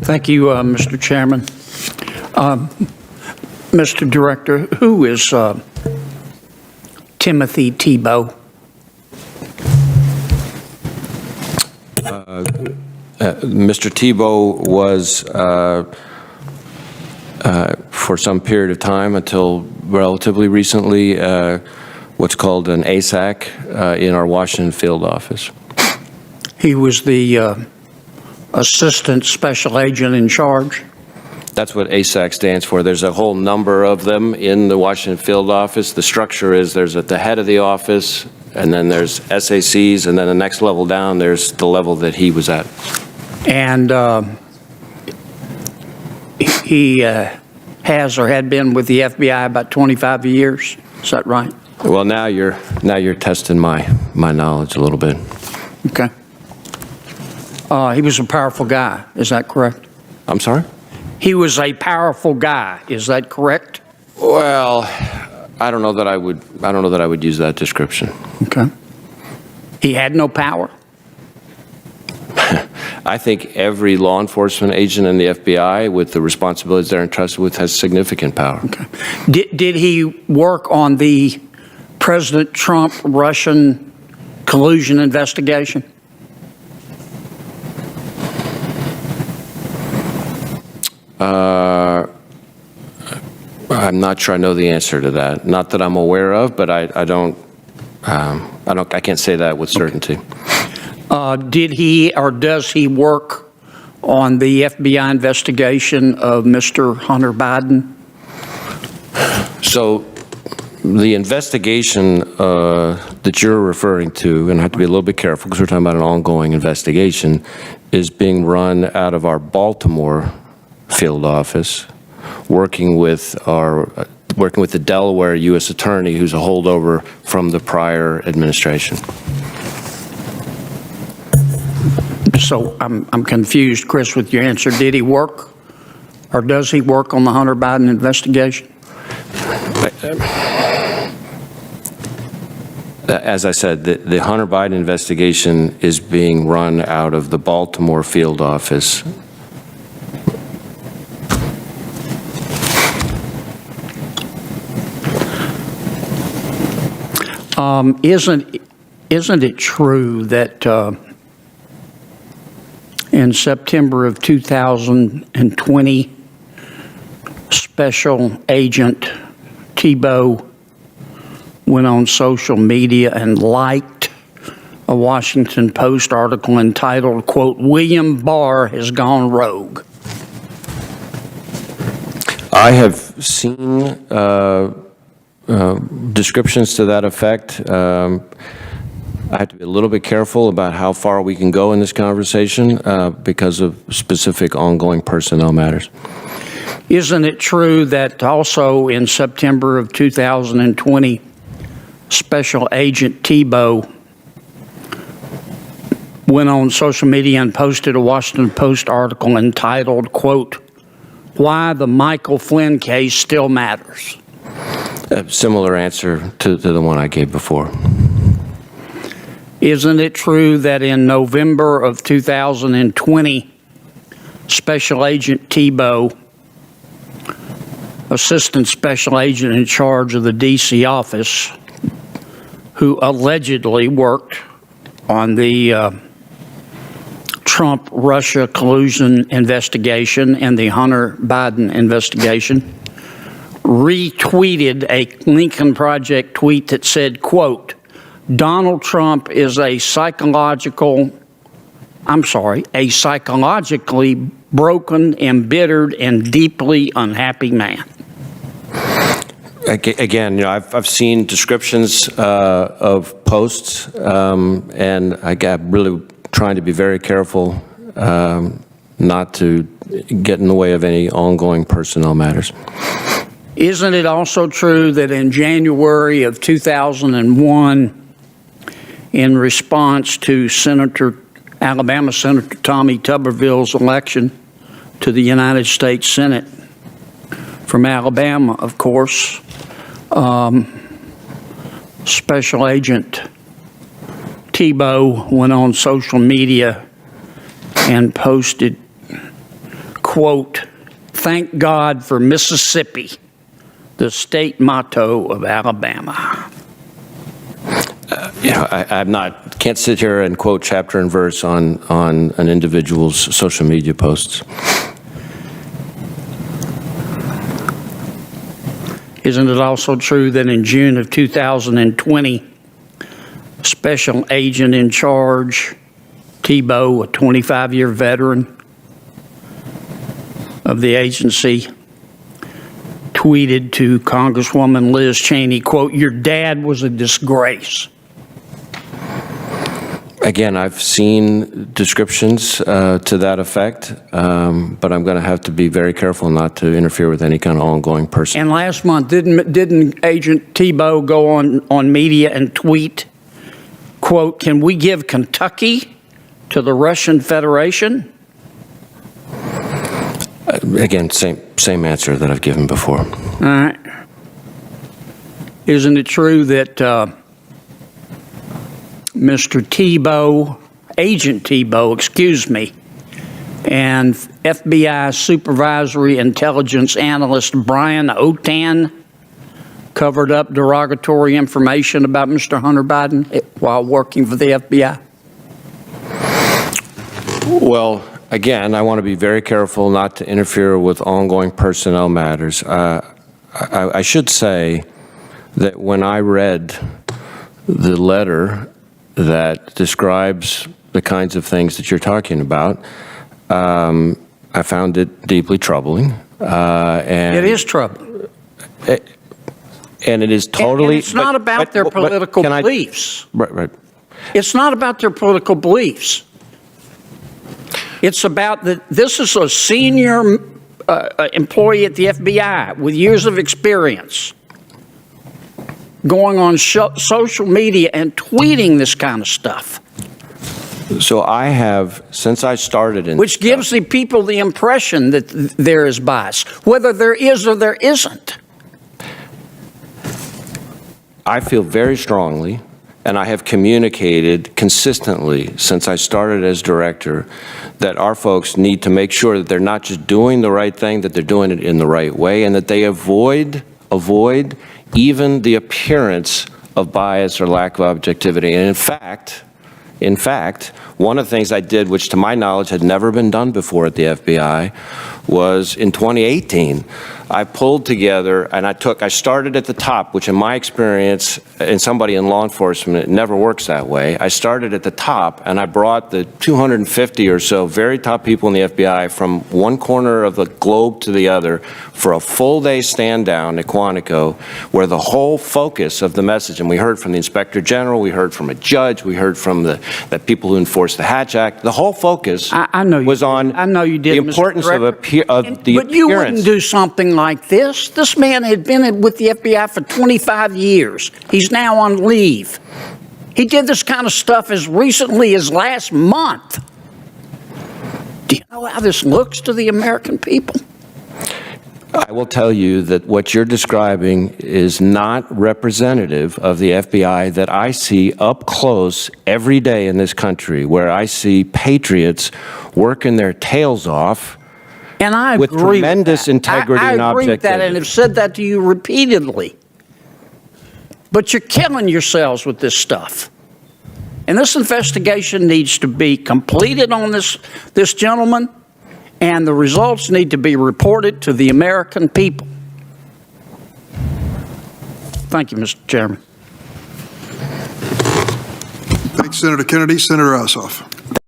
Thank you, Mr. Chairman. Mr. Director, who is Timothy Tebow? Mr. Tebow was, for some period of time until relatively recently, what's called an ASAC in our Washington field office. He was the Assistant Special Agent in charge? That's what ASAC stands for. There's a whole number of them in the Washington field office. The structure is there's at the head of the office, and then there's SACs, and then the next level down, there's the level that he was at. And he has or had been with the FBI about 25 years. Is that right? Well, now you're testing my knowledge a little bit. Okay. He was a powerful guy. Is that correct? I'm sorry? He was a powerful guy. Is that correct? Well, I don't know that I would use that description. Okay. He had no power? I think every law enforcement agent in the FBI with the responsibilities they're entrusted with has significant power. Okay. Did he work on the President Trump Russian collusion investigation? I'm not sure I know the answer to that. Not that I'm aware of, but I can't say that with certainty. Did he or does he work on the FBI investigation of Mr. Hunter Biden? So the investigation that you're referring to, and I have to be a little bit careful because we're talking about an ongoing investigation, is being run out of our Baltimore field office, working with the Delaware U.S. Attorney, who's a holdover from the prior administration. So I'm confused, Chris, with your answer. Did he work or does he work on the Hunter Biden investigation? As I said, the Hunter Biden investigation is being run out of the Baltimore field office. Isn't it true that in September of 2020, Special Agent Tebow went on social media and liked a Washington Post article entitled, quote, "William Barr has gone rogue"? I have seen descriptions to that effect. I have to be a little bit careful about how far we can go in this conversation because of specific ongoing personnel matters. Isn't it true that also in September of 2020, Special Agent Tebow went on social media and posted a Washington Post article entitled, quote, "Why the Michael Flynn case still matters"? A similar answer to the one I gave before. Isn't it true that in November of 2020, Special Agent Tebow, Assistant Special Agent in charge of the D.C. office, who allegedly worked on the Trump-Russia collusion investigation and the Hunter Biden investigation, retweeted a Lincoln Project tweet that said, quote, "Donald Trump is a psychologically broken, embittered, and deeply unhappy man"? Again, I've seen descriptions of posts, and I got really trying to be very careful not to get in the way of any ongoing personnel matters. Isn't it also true that in January of 2001, in response to Alabama Senator Tommy Tuberville's election to the United States Senate from Alabama, of course, Special Agent Tebow went on social media and posted, quote, "Thank God for Mississippi," the state motto of Alabama. Can't sit here and quote chapter and verse on an individual's social media posts. Isn't it also true that in June of 2020, Special Agent in Charge, Tebow, a 25-year veteran of the agency, tweeted to Congresswoman Liz Cheney, quote, "Your dad was a disgrace"? Again, I've seen descriptions to that effect, but I'm going to have to be very careful not to interfere with any kind of ongoing person. And last month, didn't Agent Tebow go on media and tweet, quote, "Can we give Kentucky to the Russian Federation"? Again, same answer that I've given before. All right. Isn't it true that Mr. Tebow, Agent Tebow, excuse me, and FBI Supervisory Intelligence Analyst Brian Otan covered up derogatory information about Mr. Hunter Biden while working for the FBI? Well, again, I want to be very careful not to interfere with ongoing personnel matters. I should say that when I read the letter that describes the kinds of things that you're talking about, I found it deeply troubling. And It is troubling. And it is totally... And it's not about their political beliefs. Right. It's not about their political beliefs. It's about that this is a senior employee at the FBI with years of experience going on social media and tweeting this kind of stuff. So I have, since I started in... Which gives the people the impression that there is bias, whether there is or there isn't. I feel very strongly, and I have communicated consistently since I started as director, that our folks need to make sure that they're not just doing the right thing, that they're doing it in the right way, and that they avoid even the appearance of bias or lack of objectivity. And in fact, one of the things I did, which to my knowledge had never been done before at the FBI, was in 2018, I pulled together and I started at the top, which in my experience, and somebody in law enforcement, it never works that way. I started at the top and I brought the 250 or so very top people in the FBI from one corner of the globe to the other for a full day stand down at Quantico, where the whole focus of the message, and we heard from the Inspector General, we heard from a judge, we heard from the people who enforced the Hatch Act, the whole focus was on the importance of the appearance. But you wouldn't do something like this. This man had been with the FBI for 25 years. He's now on leave. He did this kind of stuff as recently as last month. Do you know how this looks to the American people? I will tell you that what you're describing is not representative of the FBI that I see up close every day in this country, where I see patriots working their tails off and I with agree tremendous with integrity and I agree with that, and objectivity. have said that to you repeatedly. But you're killing yourselves with this stuff. And this investigation needs to be completed on this gentleman, and the results need to be reported to the American people. Thank you, Mr. Chairman. Thanks, Senator Kennedy. Senator Ossoff.